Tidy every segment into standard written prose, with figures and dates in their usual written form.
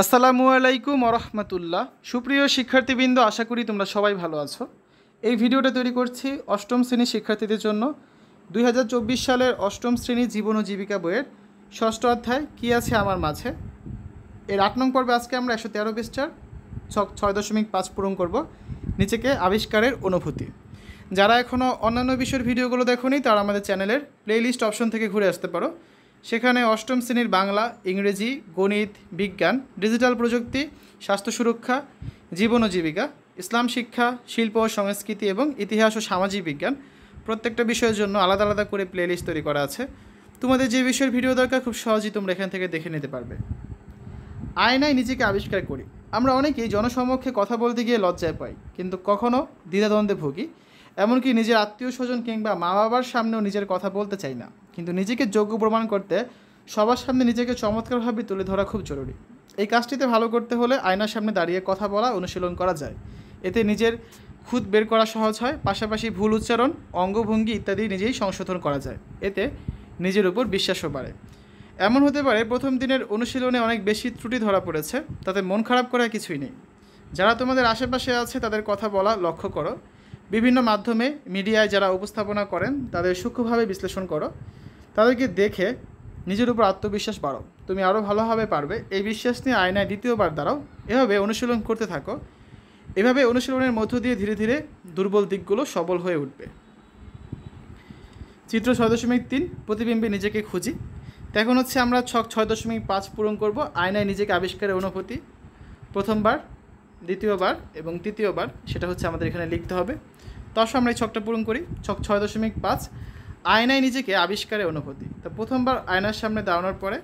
আসসালামু আলাইকুম ওরহমতুল্লাহ। সুপ্রিয় শিক্ষার্থীবৃন্দ, আশা করি তোমরা সবাই ভালো আছো। এই ভিডিওটা তৈরি করছি অষ্টম শ্রেণীর শিক্ষার্থীদের জন্য। 2024 সালের অষ্টম শ্রেণী জীবন ও জীবিকা বইয়ের ষষ্ঠ অধ্যায় কী আছে আমার মাঝে, এর 8 নং পর্বে আজকে আমরা 113 পৃষ্ঠার 6.5 পূরণ করব। নিচেকে আবিষ্কারের অনুভূতি। যারা এখনও অন্যান্য বিষয়ের ভিডিওগুলো দেখোনি তারা আমাদের চ্যানেলের প্লেলিস্ট অপশন থেকে ঘুরে আসতে পারো। সেখানে অষ্টম শ্রেণীর বাংলা, ইংরেজি, গণিত, বিজ্ঞান, ডিজিটাল প্রযুক্তি, স্বাস্থ্য সুরক্ষা, জীবন ও জীবিকা, ইসলাম শিক্ষা, শিল্প ও সংস্কৃতি এবং ইতিহাস ও সামাজিক বিজ্ঞান প্রত্যেকটা বিষয়ের জন্য আলাদা আলাদা করে প্লেলিস্ট তৈরি করা আছে। তোমাদের যে বিষয়ের ভিডিও দরকার খুব সহজেই তোমরা এখান থেকে দেখে নিতে পারবে। আয়নায় নিজেকে আবিষ্কার করি। আমরা অনেকেই জনসমক্ষে কথা বলতে গিয়ে লজ্জায় পাই, কিন্তু কখনও দ্বিধাদ্বন্দ্বে ভুগি। এমনকি নিজের আত্মীয় স্বজন কিংবা মা বাবার সামনেও নিজের কথা বলতে চাই না। কিন্তু নিজেকে যোগ্য প্রমাণ করতে সবার সামনে নিজেকে চমৎকারভাবে তুলে ধরা খুব জরুরি। এই কাজটিতে ভালো করতে হলে আয়নার সামনে দাঁড়িয়ে কথা বলা অনুশীলন করা যায়। এতে নিজের খুদ বের করা সহজ হয়, পাশাপাশি ভুল উচ্চারণ, অঙ্গভঙ্গি ইত্যাদি নিজেই সংশোধন করা যায়। এতে নিজের উপর বিশ্বাসও বাড়ে। এমন হতে পারে প্রথম দিনের অনুশীলনে অনেক বেশি ত্রুটি ধরা পড়েছে, তাতে মন খারাপ করার কিছুই নেই। যারা তোমাদের আশেপাশে আছে তাদের কথা বলা লক্ষ্য করো। বিভিন্ন মাধ্যমে মিডিয়ায় যারা উপস্থাপনা করেন তাদের সূক্ষ্মভাবে বিশ্লেষণ করো। তাদেরকে দেখে নিজের উপর আত্মবিশ্বাস বাড়ো। তুমি আরও ভালোভাবে পারবে, এই বিশ্বাস নিয়ে আয়নায় দ্বিতীয়বার দাঁড়াও। এভাবে অনুশীলন করতে থাকো। এভাবে অনুশীলনের মধ্য দিয়ে ধীরে ধীরে দুর্বল দিকগুলো সবল হয়ে উঠবে। চিত্র 6.3 প্রতিবিম্বে নিজেকে খুঁজি। তো এখন হচ্ছে আমরা 6.5 পূরণ করব। আয়নায় নিজেকে আবিষ্কারের অনুভূতি প্রথমবার, দ্বিতীয়বার এবং তৃতীয়বার, সেটা হচ্ছে আমাদের এখানে লিখতে হবে। তো আসলে আমরা এই ছকটা পূরণ করি। 6.5 আয়নায় নিজেকে আবিষ্কারের অনুভূতি। তো প্রথমবার আয়নার সামনে দাঁড়ানোর পরে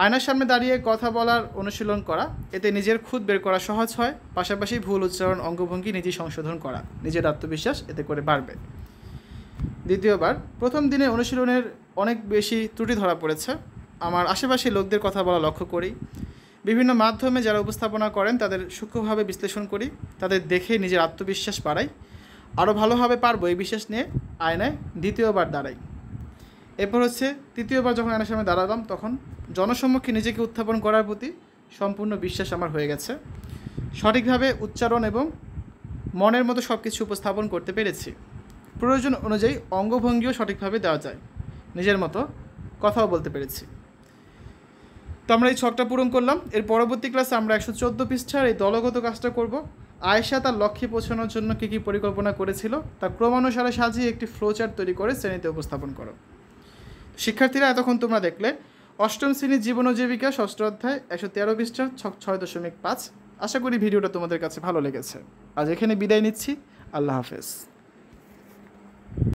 আয়নার সামনে দাঁড়িয়ে কথা বলার অনুশীলন করা, এতে নিজের খুদ বের করা সহজ হয়, পাশাপাশি ভুল উচ্চারণ, অঙ্গভঙ্গি নিজেই সংশোধন করা, নিজের আত্মবিশ্বাস এতে করে বাড়বে। দ্বিতীয়বার, প্রথম দিনে অনুশীলনের অনেক বেশি ত্রুটি ধরা পড়েছে। আমার আশেপাশে লোকদের কথা বলা লক্ষ্য করি। বিভিন্ন মাধ্যমে যারা উপস্থাপনা করেন তাদের সূক্ষ্মভাবে বিশ্লেষণ করি। তাদের দেখে নিজের আত্মবিশ্বাস বাড়াই। আরও ভালোভাবে পারবো এই বিশ্বাস নিয়ে আয়নায় দ্বিতীয়বার দাঁড়াই। এরপর হচ্ছে তৃতীয়বার যখন আয়নার সামনে দাঁড়ালাম তখন জনসম্মুখে নিজেকে উত্থাপন করার প্রতি সম্পূর্ণ বিশ্বাস আমার হয়ে গেছে। সঠিকভাবে উচ্চারণ এবং মনের মতো সব কিছু উপস্থাপন করতে পেরেছি। প্রয়োজন অনুযায়ী অঙ্গভঙ্গিও সঠিকভাবে দেওয়া যায়। নিজের মতো কথাও বলতে পেরেছি। তো আমরা এই ছকটা পূরণ করলাম। এর পরবর্তী ক্লাসে আমরা 114 পৃষ্ঠার এই দলগত কাজটা করব। আয়েশা তার লক্ষ্যে পৌঁছানোর জন্য কী কী পরিকল্পনা করেছিল তা ক্রমানুসারে সাজিয়ে একটি ফ্লোচার্ট তৈরি করে শ্রেণীতে উপস্থাপন করো। শিক্ষার্থীরা, এতক্ষণ তোমরা দেখলে অষ্টম শ্রেণীর জীবন ও জীবিকা ষষ্ঠ অধ্যায় 113 পৃষ্ঠার 6.5। আশা করি ভিডিওটা তোমাদের কাছে ভালো লেগেছে। আজ এখানে বিদায় নিচ্ছি। আল্লাহ হাফেজ।